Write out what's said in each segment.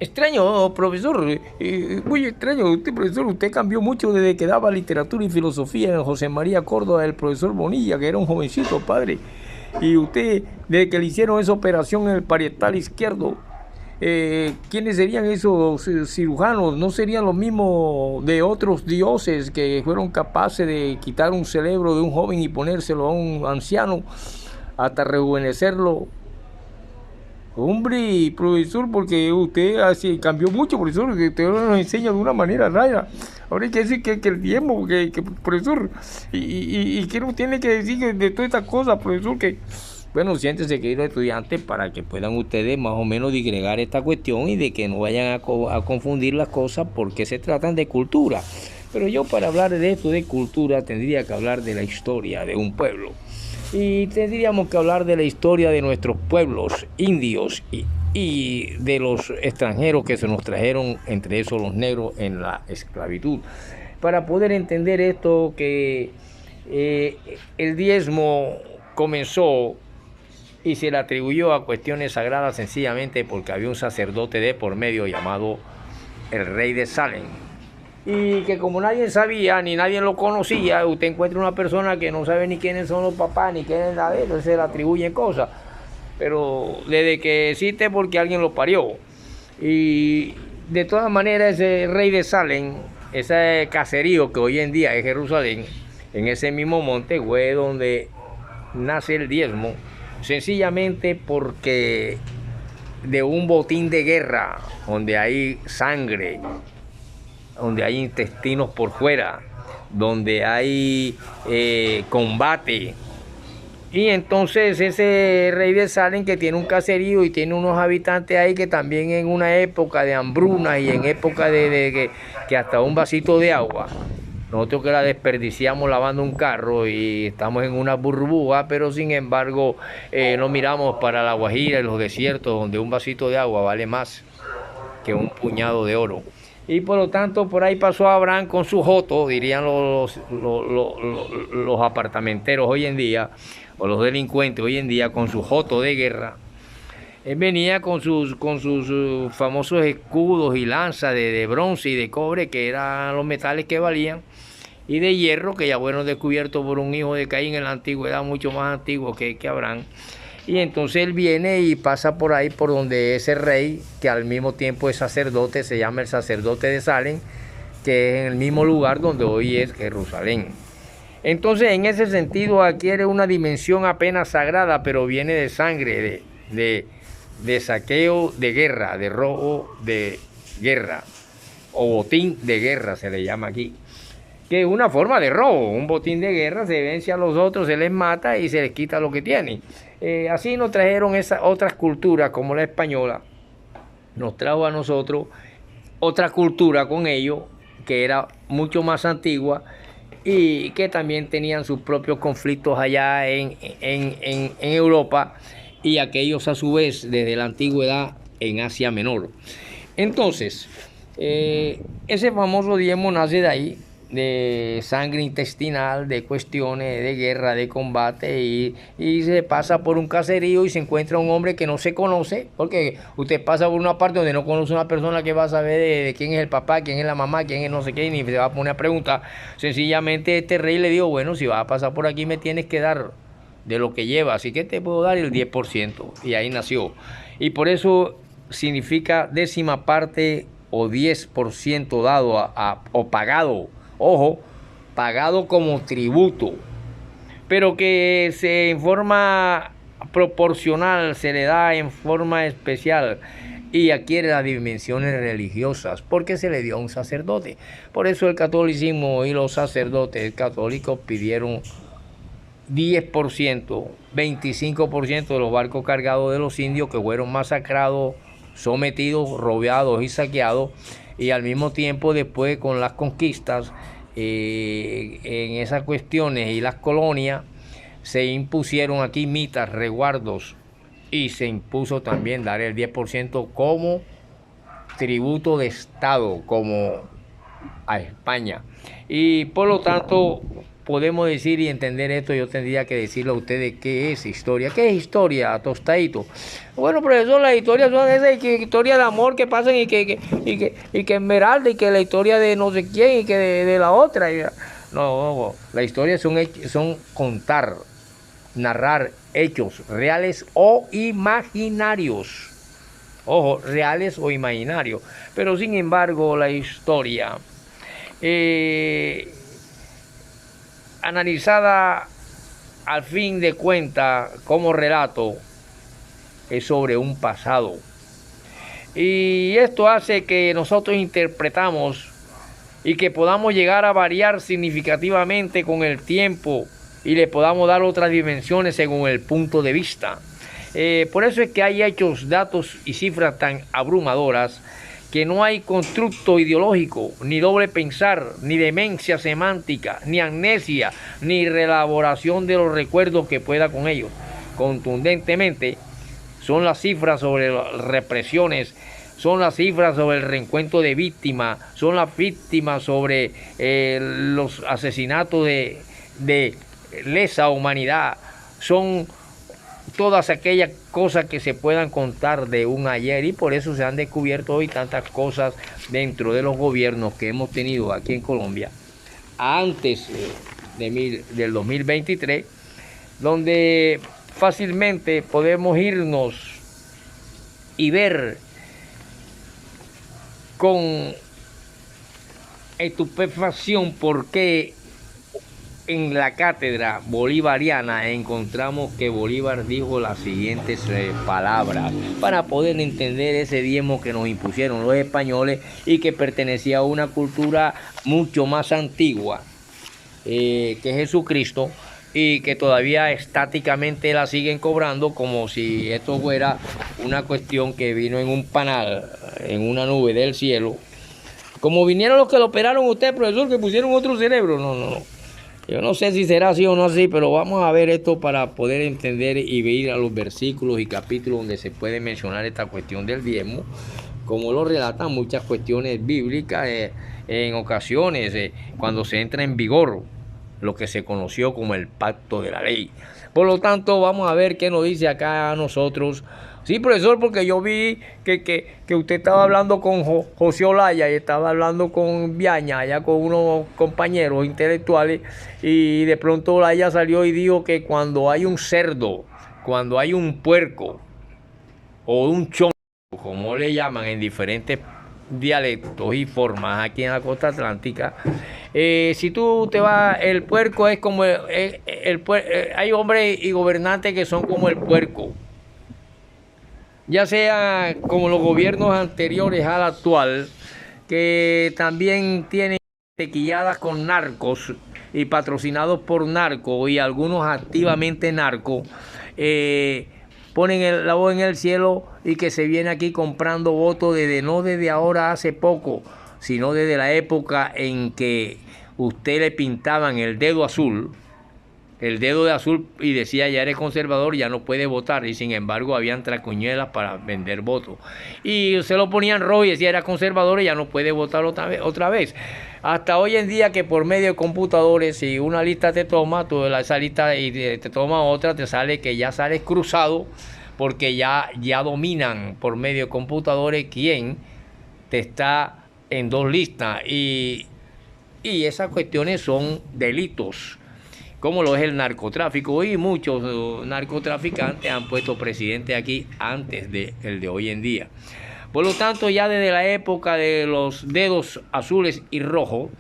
Extraño, profesor, muy extraño. Usted, profesor, usted cambió mucho desde que daba literatura y filosofía en José María Córdoba, el profesor Bonilla, que era un jovencito, padre. Y usted, desde que le hicieron esa operación en el parietal izquierdo, ¿quiénes serían esos cirujanos? ¿No serían los mismos de otros dioses que fueron capaces de quitar un cerebro de un joven y ponérselo a un anciano hasta rejuvenecerlo? Hombre, profesor, porque usted así cambió mucho, profesor, que usted ahora nos enseña de una manera rara. Ahora hay que decir que el tiempo, profesor, y que nos tiene que decir de todas estas cosas, profesor, que, bueno, siéntese, querido estudiante, para que puedan ustedes más o menos digregar esta cuestión y de que no vayan a confundir las cosas porque se tratan de cultura. Pero yo para hablar de esto de cultura tendría que hablar de la historia de un pueblo. Y tendríamos que hablar de la historia de nuestros pueblos indios y de los extranjeros que se nos trajeron, entre esos los negros, en la esclavitud. Para poder entender esto, que el diezmo comenzó y se le atribuyó a cuestiones sagradas sencillamente porque había un sacerdote de por medio llamado el rey de Salem. Y que como nadie sabía ni nadie lo conocía, usted encuentra una persona que no sabe ni quiénes son los papás ni quién es la de él, se le atribuyen cosas. Pero desde que existe porque alguien lo parió. Y de todas maneras ese rey de Salem, ese caserío que hoy en día es Jerusalén, en ese mismo monte fue donde nace el diezmo, sencillamente porque de un botín de guerra donde hay sangre, donde hay intestinos por fuera, donde hay combate. Y entonces ese rey de Salem, que tiene un caserío y tiene unos habitantes ahí que también en una época de hambruna y en época de que hasta un vasito de agua, nosotros que la desperdiciamos lavando un carro y estamos en una burbuja, pero sin embargo no miramos para la Guajira y los desiertos donde un vasito de agua vale más que un puñado de oro. Y por lo tanto por ahí pasó Abraham con su joto, dirían los apartamenteros hoy en día, o los delincuentes hoy en día, con su joto de guerra. Él venía con sus famosos escudos y lanzas de bronce y de cobre, que eran los metales que valían, y de hierro, que ya fueron descubiertos por un hijo de Caín en la antigüedad, mucho más antiguo que Abraham. Y entonces él viene y pasa por ahí, por donde ese rey, que al mismo tiempo es sacerdote, se llama el sacerdote de Salem, que es en el mismo lugar donde hoy es Jerusalén. Entonces, en ese sentido, adquiere una dimensión apenas sagrada, pero viene de sangre, de saqueo de guerra, de robo de guerra, o botín de guerra se le llama aquí, que es una forma de robo. Un botín de guerra se vence a los otros, se les mata y se les quita lo que tienen. Así nos trajeron esas otras culturas, como la española, nos trajo a nosotros otra cultura con ellos, que era mucho más antigua y que también tenían sus propios conflictos allá en Europa, y aquellos a su vez desde la antigüedad en Asia Menor. Entonces, ese famoso diezmo nace de ahí, de sangre intestinal, de cuestiones de guerra, de combate, y se pasa por un caserío y se encuentra un hombre que no se conoce, porque usted pasa por una parte donde no conoce a una persona, que va a saber de quién es el papá, quién es la mamá, quién es no sé qué, ni se va a poner a preguntar. Sencillamente este rey le dijo, bueno, si vas a pasar por aquí me tienes que dar de lo que lleva, así que te puedo dar el 10%, y ahí nació. Y por eso significa décima parte o 10% dado o pagado. Ojo, pagado como tributo, pero que en forma proporcional se le da en forma especial y adquiere las dimensiones religiosas porque se le dio a un sacerdote. Por eso el catolicismo y los sacerdotes católicos pidieron 10%, 25% de los barcos cargados de los indios que fueron masacrados, sometidos, robados y saqueados. Y al mismo tiempo, después con las conquistas, en esas cuestiones y las colonias, se impusieron aquí mitas, resguardos, y se impuso también dar el 10% como tributo de Estado, como a España. Y por lo tanto, podemos decir y entender esto, yo tendría que decirle a ustedes qué es historia. ¿Qué es historia, Tostadito? Bueno, profesor, las historias son esas historias de amor que pasan y que Esmeralda y que la historia de no sé quién y que de la otra. No, la historia son contar, narrar hechos reales o imaginarios. Ojo, reales o imaginarios. Pero sin embargo, la historia analizada al fin de cuentas como relato es sobre un pasado, y esto hace que nosotros interpretamos y que podamos llegar a variar significativamente con el tiempo y le podamos dar otras dimensiones según el punto de vista. Por eso es que hay hechos, datos y cifras tan abrumadoras que no hay constructo ideológico, ni doble pensar, ni demencia semántica, ni amnesia, ni reelaboración de los recuerdos que pueda con ellos. Contundentemente, son las cifras sobre las represiones, son las cifras sobre el reencuentro de víctimas, son las víctimas sobre los asesinatos de lesa humanidad, son todas aquellas cosas que se puedan contar de un ayer, y por eso se han descubierto hoy tantas cosas dentro de los gobiernos que hemos tenido aquí en Colombia antes del 2023, donde fácilmente podemos irnos y ver con estupefacción por qué en la cátedra bolivariana encontramos que Bolívar dijo las siguientes palabras para poder entender ese diezmo que nos impusieron los españoles y que pertenecía a una cultura mucho más antigua que Jesucristo, y que todavía estáticamente la siguen cobrando como si esto fuera una cuestión que vino en un panal, en una nube del cielo. Como vinieron los que lo operaron usted, profesor, que pusieron otro cerebro. No. Yo no sé si será así o no así, pero vamos a ver esto para poder entender y ver a los versículos y capítulos donde se puede mencionar esta cuestión del diezmo, como lo relatan muchas cuestiones bíblicas en ocasiones, cuando se entra en vigor lo que se conoció como el pacto de la ley. Por lo tanto, vamos a ver qué nos dice acá a nosotros. Sí, profesor, porque yo vi que usted estaba hablando con José Olaya y estaba hablando con Viaña, allá con unos compañeros intelectuales, y de pronto Olaya salió y dijo que cuando hay un cerdo, cuando hay un puerco o un chongo, como le llaman en diferentes dialectos y formas aquí en la costa atlántica, si tú te vas, el puerco es como hay hombres y gobernantes que son como el puerco, ya sea como los gobiernos anteriores al actual, que también tienen tequilladas con narcos y patrocinados por narcos, y algunos activamente narcos, ponen la voz en el cielo y que se viene aquí comprando votos no desde ahora hace poco, sino desde la época en que usted le pintaban el dedo de azul y decía ya eres conservador, ya no puede votar, y sin embargo habían tracuñuelas para vender votos, y se lo ponían rojo y decía era conservador y ya no puede votar otra vez. Hasta hoy en día que por medio de computadores, si una lista te toma, tú esa lista y te toma otra, te sale que ya sales cruzado, porque ya dominan por medio de computadores quién te está en dos listas, y esas cuestiones son delitos, como lo es el narcotráfico, y muchos narcotraficantes han puesto presidente aquí antes del de hoy en día. Por lo tanto, ya desde la época de los dedos azules y rojos,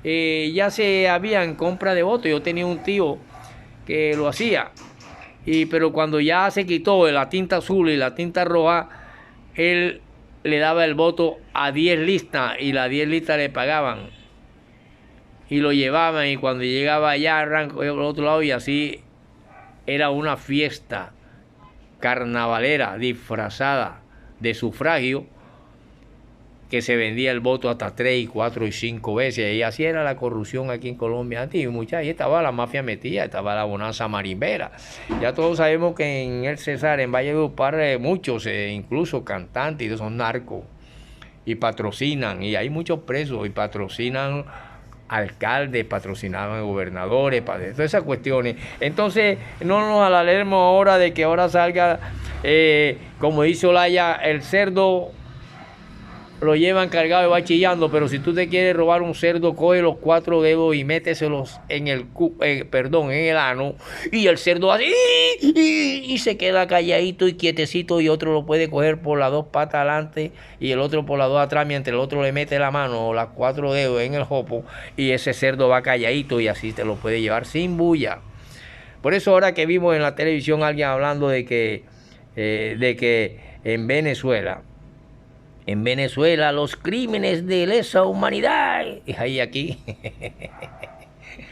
ya se habían compra de votos. Yo tenía un tío que lo hacía, pero cuando ya se quitó la tinta azul y la tinta roja, él le daba el voto a 10 listas y las 10 listas le pagaban y lo llevaban, y cuando llegaba allá arrancó por el otro lado, y así era una fiesta carnavalera disfrazada de sufragio, que se vendía el voto hasta 3, 4 y 5 veces, y así era la corrupción aquí en Colombia antes, y ahí estaba la mafia metida, estaba la bonanza marimbera. Ya todos sabemos que en el Cesar, en Valledupar, muchos, incluso cantantes, son narcos, y patrocinan, y hay muchos presos, y patrocinan alcaldes, patrocinaban gobernadores, todas esas cuestiones. Entonces, no nos alarmemos ahora de que ahora salga, como dice Olaya, el cerdo lo llevan cargado y va chillando, pero si tú te quieres robar un cerdo, coge los 4 dedos y méteselos en el en el ano, y el cerdo así y se queda calladito y quietecito, y otro lo puede coger por las 2 patas adelante y el otro por las 2 atrás, mientras el otro le mete la mano o las 4 dedos en el jopo, y ese cerdo va calladito y así te lo puede llevar sin bulla. Por eso ahora que vimos en la televisión alguien hablando de que en Venezuela los crímenes de lesa humanidad. Y ahí aquí.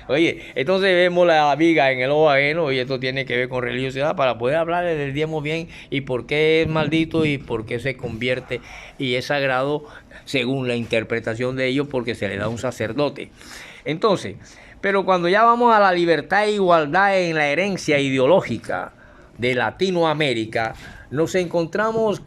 Oye, entonces vemos la viga en el ojo ajeno, y esto tiene que ver con religiosidad para poder hablar del diezmo bien y por qué es maldito y por qué se convierte y es sagrado según la interpretación de ellos, porque se le da a un sacerdote. Entonces, pero cuando ya vamos a la libertad e igualdad en la herencia ideológica de Latinoamérica, nos encontramos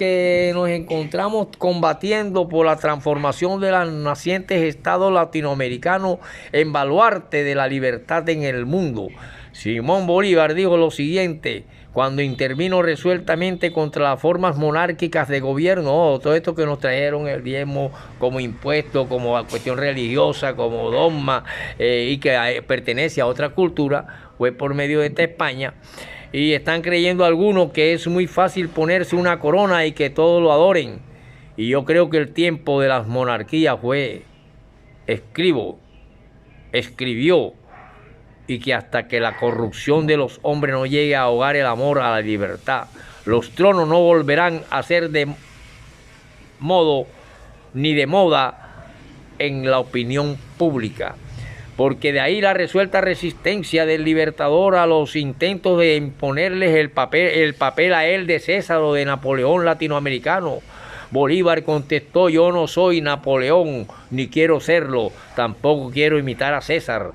combatiendo por la transformación de los nacientes estados latinoamericanos en baluarte de la libertad en el mundo. Simón Bolívar dijo lo siguiente cuando intervino resueltamente contra las formas monárquicas de gobierno. Todo esto que nos trajeron el diezmo como impuesto, como cuestión religiosa, como dogma, y que pertenece a otra cultura, fue por medio de esta España. Y están creyendo algunos que es muy fácil ponerse una corona y que todos lo adoren. Y yo creo que el tiempo de las monarquías escribió, y que hasta que la corrupción de los hombres no llegue a ahogar el amor a la libertad, los tronos no volverán a ser de modo ni de moda en la opinión pública. Porque de ahí la resuelta resistencia del libertador a los intentos de imponerles el papel a él de César o de Napoleón latinoamericano. Bolívar contestó: yo no soy Napoleón, ni quiero serlo, tampoco quiero imitar a César,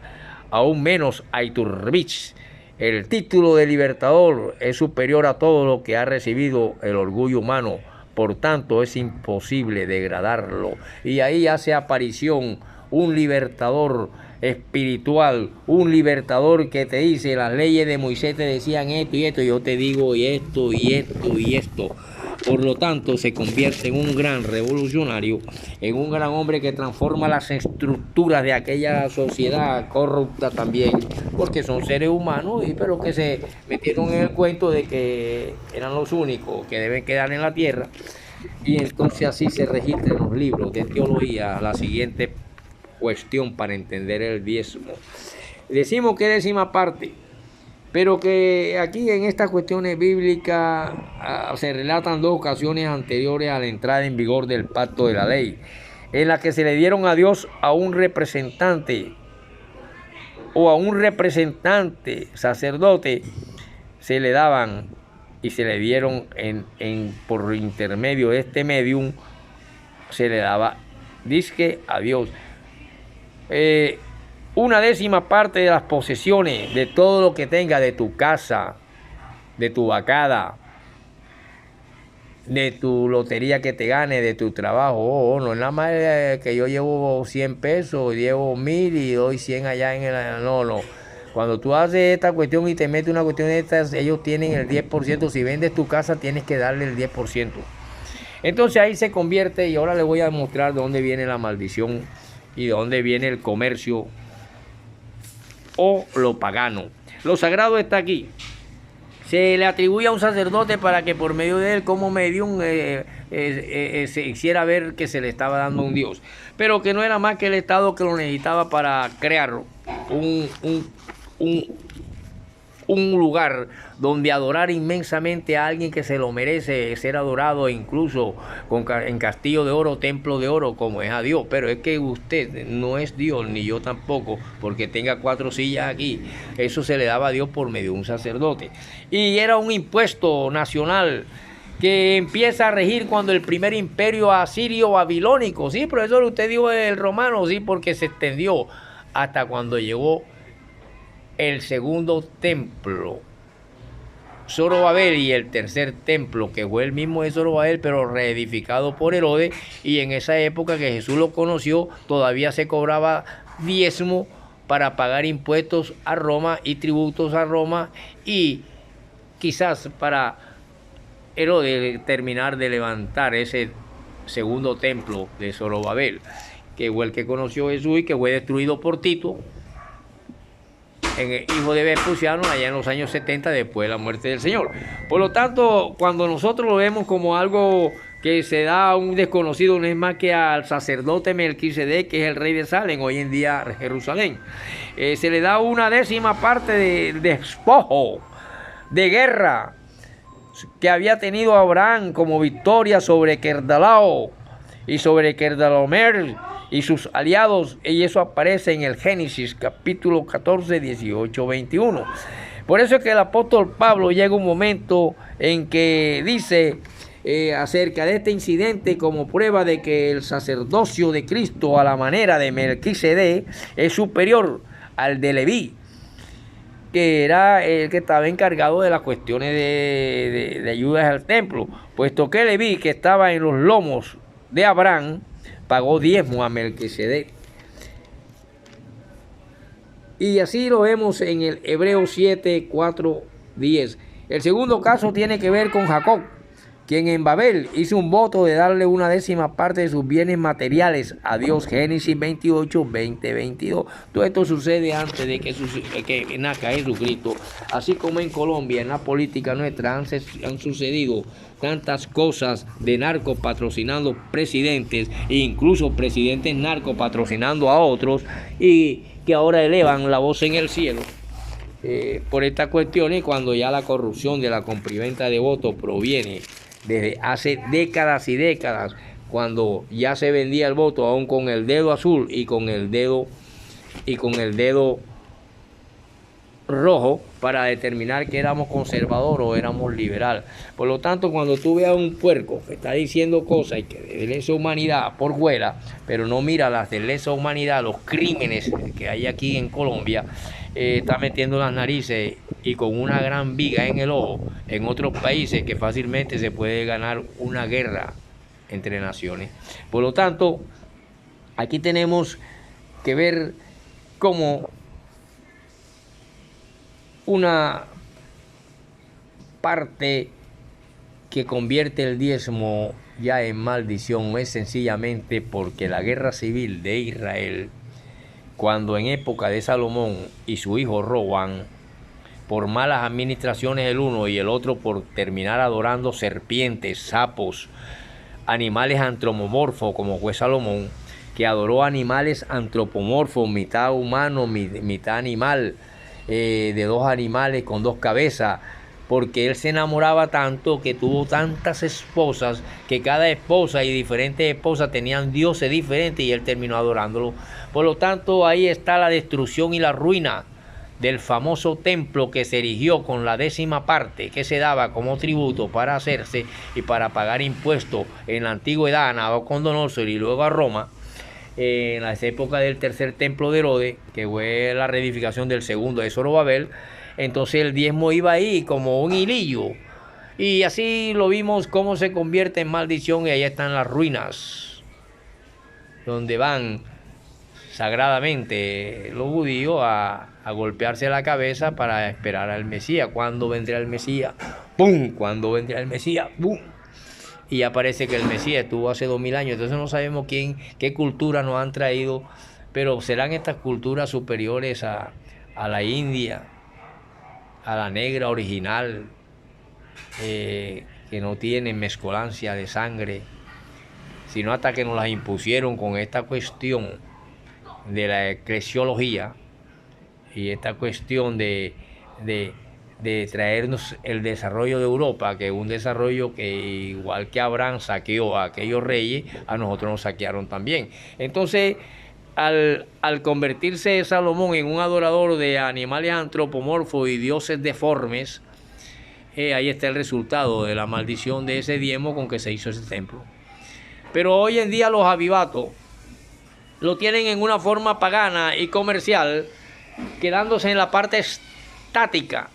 aún menos a Iturbide. El título de libertador es superior a todo lo que ha recibido el orgullo humano, por tanto es imposible degradarlo. Y ahí hace aparición un libertador espiritual, un libertador que te dice: las leyes de Moisés te decían esto y esto, yo te digo y esto y esto y esto. Por lo tanto, se convierte en un gran revolucionario, en un gran hombre que transforma las estructuras de aquella sociedad corrupta también, porque son seres humanos, pero que se metieron en el cuento de que eran los únicos que deben quedar en la tierra. Y entonces así se registra en los libros de teología la siguiente cuestión para entender el diezmo. Decimos que es 10ª parte, pero que aquí en estas cuestiones bíblicas se relatan 2 ocasiones anteriores a la entrada en vigor del pacto de la ley, en la que se le dieron a Dios a un representante sacerdote, se le daban y se le dieron por intermedio de este medium, se le daba disque a Dios 1/10 parte de las posesiones, de todo lo que tenga, de tu casa, de tu vacada, de tu lotería que te gane, de tu trabajo. No es nada más que yo llevo 100 pesos, llevo 1000 y doy 100 allá en el... No. Cuando tú haces esta cuestión y te metes una cuestión de estas, ellos tienen el 10%. Si vendes tu casa, tienes que darle el 10%. Entonces ahí se convierte, y ahora les voy a mostrar de dónde viene la maldición y de dónde viene el comercio o lo pagano. Lo sagrado está aquí. Se le atribuye a un sacerdote para que por medio de él, como medium, se hiciera ver que se le estaba dando a un Dios, pero que no era más que el Estado que lo necesitaba para crear un lugar donde adorar inmensamente a alguien que se lo merece ser adorado, incluso en castillo de oro, templo de oro, como es a Dios. Pero es que usted no es Dios, ni yo tampoco, porque tenga 4 sillas aquí. Eso se le daba a Dios por medio de un sacerdote. Y era un impuesto nacional que empieza a regir cuando el primer imperio asirio babilónico, sí, profesor, usted dijo el romano, sí, porque se extendió hasta cuando llegó el segundo templo, Zorobabel, y el tercer templo, que fue el mismo de Zorobabel, pero reedificado por Herodes. Y en esa época que Jesús lo conoció, todavía se cobraba diezmo para pagar impuestos a Roma y tributos a Roma, y quizás para Herodes terminar de levantar ese segundo templo de Zorobabel, que fue el que conoció Jesús y que fue destruido por Tito, hijo de Vespuciano, allá en los años 70 después de la muerte del Señor. Por lo tanto, cuando nosotros lo vemos como algo que se da a un desconocido, no es más que al sacerdote Melquisedec, que es el rey de Salem, hoy en día Jerusalén. Se le da una décima parte de despojo, de guerra, que había tenido Abraham como victoria sobre Kerdalao y sobre Kerdalaomer y sus aliados, y eso aparece en el Génesis capítulo 14, 18, 21. Por eso es que el apóstol Pablo llega un momento en que dice acerca de este incidente como prueba de que el sacerdocio de Cristo a la manera de Melquisedec es superior al de Leví, que era el que estaba encargado de las cuestiones de ayudas al templo, puesto que Leví, que estaba en los lomos de Abraham, pagó diezmo a Melquisedec. Y así lo vemos en el Hebreos 7, 4, 10. El segundo caso tiene que ver con Jacob, quien en Babel hizo un voto de darle una décima parte de sus bienes materiales a Dios. Génesis 28, 20, 22. Todo esto sucede antes de que nazca Jesucristo. Así como en Colombia, en la política nuestra, han sucedido tantas cosas de narcos patrocinando presidentes, e incluso presidentes narcos patrocinando a otros, y que ahora elevan la voz en el cielo por estas cuestiones, cuando ya la corrupción de la compraventa de votos proviene desde hace décadas y décadas, cuando ya se vendía el voto aún con el dedo azul y con el dedo rojo, para determinar que éramos conservador o éramos liberal. Por lo tanto, cuando tú veas a un puerco que está diciendo cosas y que de lesa humanidad por fuera, pero no mira las de lesa humanidad, los crímenes que hay aquí en Colombia, está metiendo las narices y con una gran viga en el ojo en otros países, que fácilmente se puede ganar una guerra entre naciones. Por lo tanto, aquí tenemos que ver cómo una parte que convierte el diezmo ya en maldición es sencillamente porque la guerra civil de Israel, cuando en época de Salomón y su hijo Roboam, por malas administraciones el uno y el otro por terminar adorando serpientes, sapos, animales antropomorfos, como fue Salomón, que adoró animales antropomorfos, mitad humano, mitad animal, de dos animales con dos cabezas, porque él se enamoraba tanto que tuvo tantas esposas, que cada esposa y diferentes esposas tenían dioses diferentes, y él terminó adorándolo. Por lo tanto, ahí está la destrucción y la ruina del famoso templo que se erigió con la décima parte que se daba como tributo para hacerse y para pagar impuestos en la antigüedad a Nabucodonosor y luego a Roma. En las épocas del tercer templo de Herodes, que fue la reedificación del segundo de Zorobabel, entonces el diezmo iba ahí como un hilillo, y así lo vimos cómo se convierte en maldición, y ahí están las ruinas donde van sagradamente los judíos a golpearse la cabeza para esperar al Mesías. ¿Cuándo vendrá el Mesías? ¡Pum! ¿Cuándo vendrá el Mesías? ¡Pum! Y ya parece que el Mesías estuvo hace 2000 años, entonces no sabemos qué cultura nos han traído, pero serán estas culturas superiores a la India, a la negra original, que no tienen mezcolancia de sangre, sino hasta que nos las impusieron con esta cuestión de la eclesiología y esta cuestión de traernos el desarrollo de Europa, que es un desarrollo que, igual que Abraham saqueó a aquellos reyes, a nosotros nos saquearon también. Entonces, al convertirse Salomón en un adorador de animales antropomorfos y dioses deformes, ahí está el resultado de la maldición de ese diezmo con que se hizo ese templo. Pero hoy en día los avivatos lo tienen en una forma pagana y comercial, quedándose en la parte estática,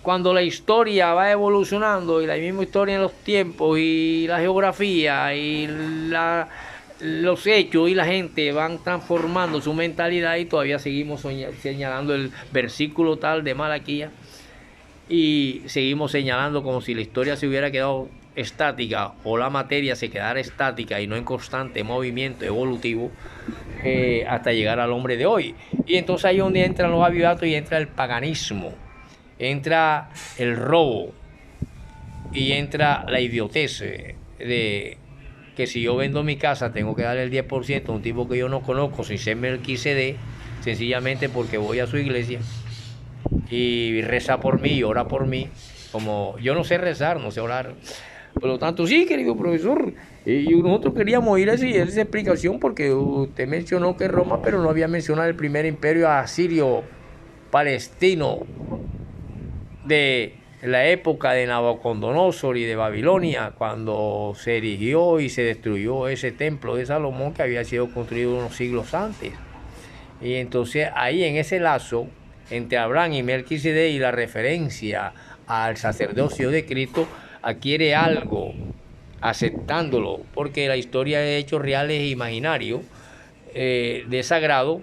cuando la historia va evolucionando, y la misma historia en los tiempos y la geografía y los hechos y la gente van transformando su mentalidad y todavía seguimos señalando el versículo tal de Malaquías y seguimos señalando como si la historia se hubiera quedado estática o la materia se quedara estática y no en constante movimiento evolutivo hasta llegar al hombre de hoy. Y entonces ahí es donde entran los avivatos y entra el paganismo, entra el robo y entra la idiotez de que si yo vendo mi casa tengo que darle el 10% a un tipo que yo no conozco sin ser Melquisedec, sencillamente porque voy a su iglesia y reza por mí y ora por mí, como yo no sé rezar, no sé orar. Por lo tanto, sí, querido profesor, y nosotros queríamos oír esa explicación porque usted mencionó que Roma, pero no había mencionado el primer imperio asirio palestino de la época de Nabucodonosor y de Babilonia, cuando se erigió y se destruyó ese templo de Salomón que había sido construido unos siglos antes. Y entonces ahí en ese lazo entre Abraham y Melquisedec y la referencia al sacerdocio de Cristo adquiere algo aceptándolo, porque la historia de hechos reales e imaginarios de sagrado,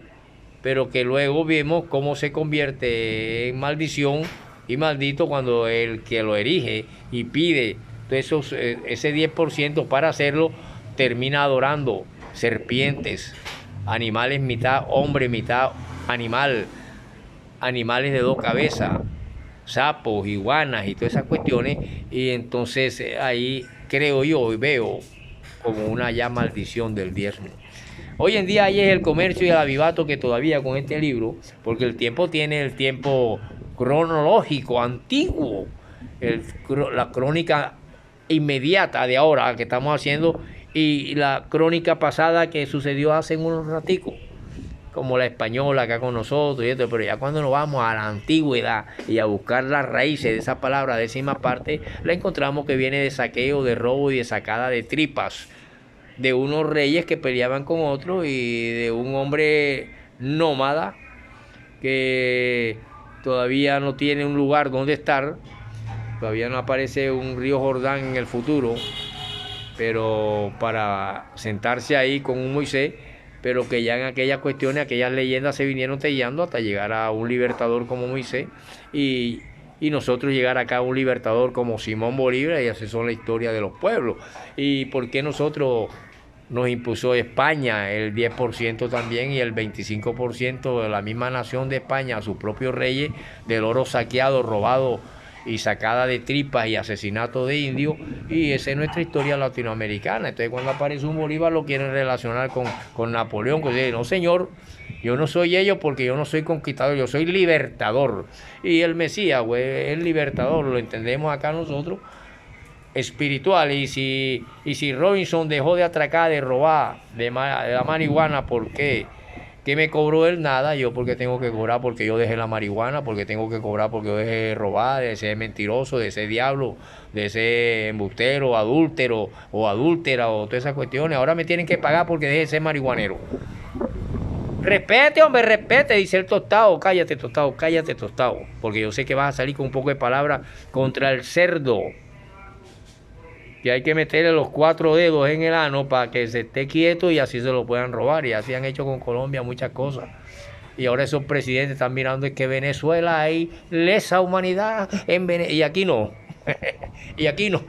pero que luego vemos cómo se convierte en maldición y maldito cuando el que lo erige y pide ese 10% para hacerlo termina adorando serpientes, animales mitad hombre, mitad animal, animales de dos cabezas, sapos, iguanas y todas esas cuestiones, y entonces ahí creo yo y veo como una ya maldición del diezmo. Hoy en día ahí es el comercio y el avivato que todavía con este libro, porque el tiempo tiene el tiempo cronológico, antiguo, la crónica inmediata de ahora que estamos haciendo y la crónica pasada que sucedió hace unos raticos, como la española acá con nosotros y esto, pero ya cuando nos vamos a la antigüedad y a buscar las raíces de esa palabra, décima parte, la encontramos que viene de saqueo, de robo y de sacada de tripas, de unos reyes que peleaban con otros y de un hombre nómada que todavía no tiene un lugar donde estar, todavía no aparece un río Jordán en el futuro, pero para sentarse ahí con un Moisés, pero que ya en aquellas cuestiones, aquellas leyendas se vinieron tallando hasta llegar a un libertador como Moisés y nosotros llegar acá a un libertador como Simón Bolívar, y así son la historia de los pueblos. ¿Y por qué nosotros nos impuso España el 10% también y el 25% de la misma nación de España a sus propios reyes del oro saqueado, robado y sacada de tripas y asesinato de indios? Y esa es nuestra historia latinoamericana. Entonces cuando aparece un Bolívar lo quieren relacionar con Napoleón, que dice, no señor, yo no soy ellos porque yo no soy conquistador, yo soy libertador. Y el Mesías, güey, el libertador, lo entendemos acá nosotros, espiritual. Y si Robinson dejó de atracar, de robar de la marihuana, ¿por qué? ¿Qué me cobró él? Nada. Yo porque tengo que cobrar porque yo dejé la marihuana, porque tengo que cobrar porque yo dejé de robar, de ser mentiroso, de ser diablo, de ser embustero, adúltero o adúltera o todas esas cuestiones. Ahora me tienen que pagar porque dejé de ser marihuanero. Respete, hombre, respete, dice el tostado. Cállate, tostado, cállate, tostado. Porque yo sé que vas a salir con un poco de palabra contra el cerdo, que hay que meterle los 4 dedos en el ano para que se esté quieto y así se lo puedan robar. Y así han hecho con Colombia muchas cosas. Y ahora esos presidentes están mirando que Venezuela hay lesa humanidad y aquí no. Y aquí no.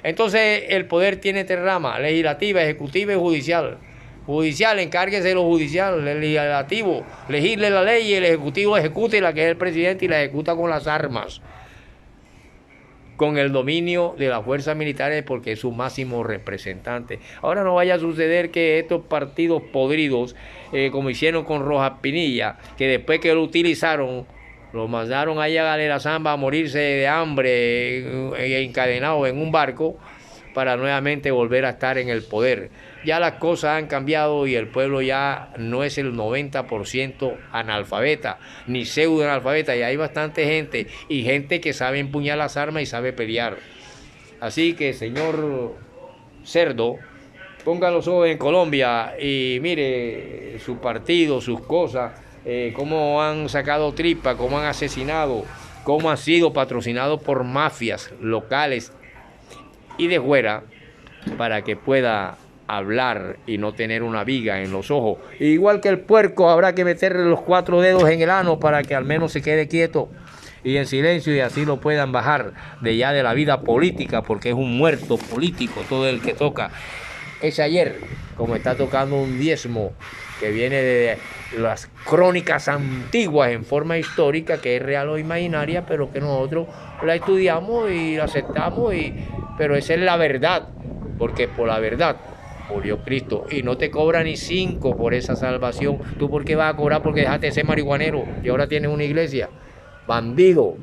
Entonces el poder tiene 3 ramas: legislativa, ejecutiva y judicial. Judicial, encárguese de lo judicial. El legislativo legisle la ley y el ejecutivo ejecute la que es el presidente y la ejecuta con las armas, con el dominio de las fuerzas militares porque es su máximo representante. Ahora no vaya a suceder que estos partidos podridos, como hicieron con Rojas Pinilla, que después que lo utilizaron, lo mandaron allá a Galera Zamba a morirse de hambre encadenado en un barco para nuevamente volver a estar en el poder. Ya las cosas han cambiado y el pueblo ya no es el 90% analfabeta, ni pseudo analfabeta, y hay bastante gente, y gente que sabe empuñar las armas y sabe pelear. Así que, señor Cerdo, ponga los ojos en Colombia y mire su partido, sus cosas, cómo han sacado tripa, cómo han asesinado, cómo han sido patrocinados por mafias locales y de fuera, para que pueda hablar y no tener una viga en los ojos. Igual que el puerco, habrá que meterle los 4 dedos en el ano para que al menos se quede quieto y en silencio, y así lo puedan bajar de ya de la vida política, porque es un muerto político todo el que toca ese ayer, como está tocando un diezmo que viene de las crónicas antiguas en forma histórica, que es real o imaginaria, pero que nosotros la estudiamos y la aceptamos, pero esa es la verdad, porque por la verdad murió Cristo, y no te cobra ni 5 por esa salvación. ¿Tú por qué vas a cobrar porque dejaste de ser marihuanero y ahora tienes una iglesia? Bandido.